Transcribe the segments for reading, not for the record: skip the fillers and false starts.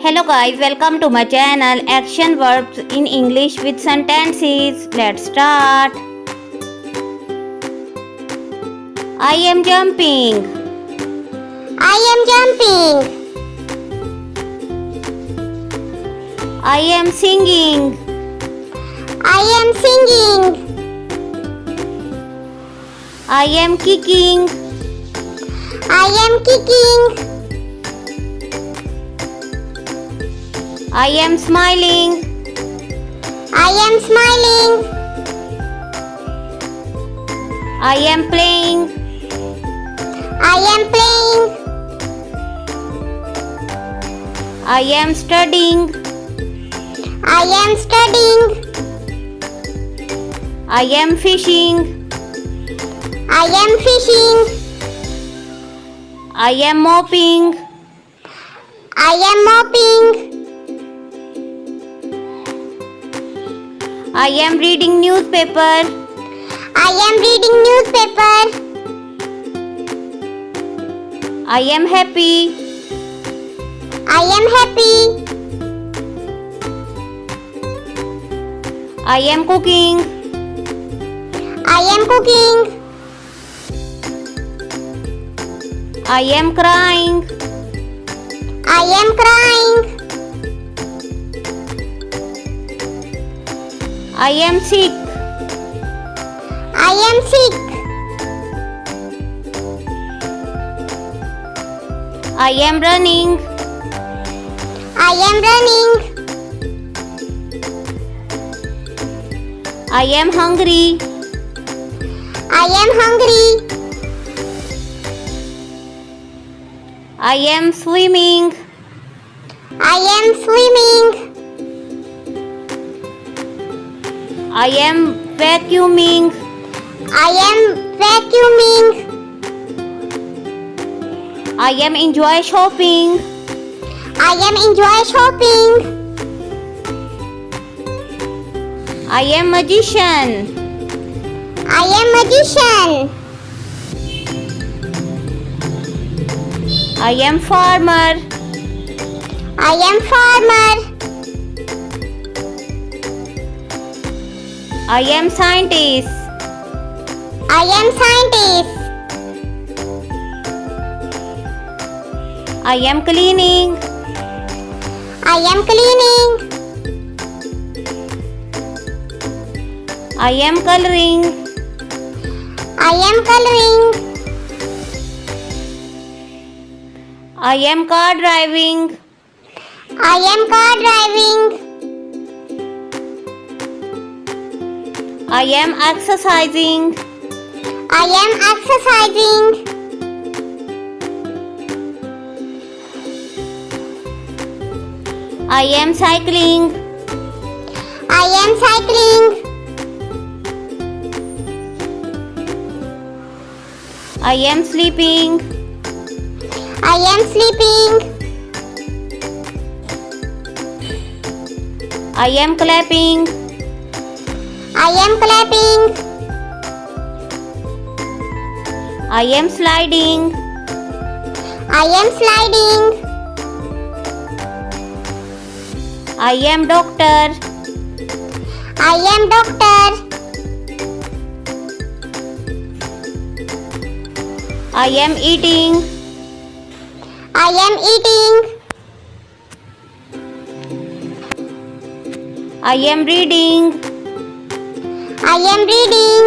Hello guys, welcome to my channel Action Verbs in English with Sentences. Let's start. I am jumping. I am jumping. I am singing. I am singing. I am kicking. I am kicking. I am smiling. I am smiling. I am playing. I am playing. I am studying. I am studying. I am fishing. I am fishing. I am mopping. I am mopping. I am reading newspaper. I am reading newspaper. I am happy. I am happy. I am cooking. I am cooking. I am crying. I am crying. I am sick. I am sick. I am running. I am running. I am hungry. I am hungry. I am swimming. I am swimming. I am vacuuming. I am vacuuming. I am enjoy shopping. I am enjoy shopping. I am magician. I am magician. I am farmer. I am farmer. I am scientist. I am scientist. I am cleaning. I am cleaning. I am coloring. I am coloring. I am car driving. I am car driving. I am exercising. I am exercising. I am cycling. I am cycling. I am sleeping. I am sleeping. I am clapping. I am clapping. I am sliding. I am sliding. I am doctor. I am doctor. I am eating. I am eating. I am reading. I am reading.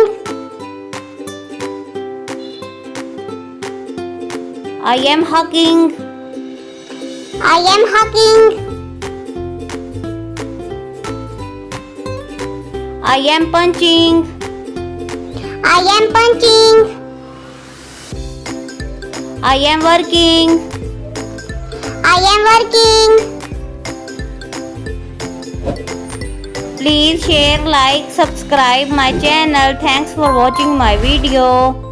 I am hugging. I am hugging. I am punching. I am punching. I am working. I am working. Please share, like, subscribe my channel. Thanks for watching my video.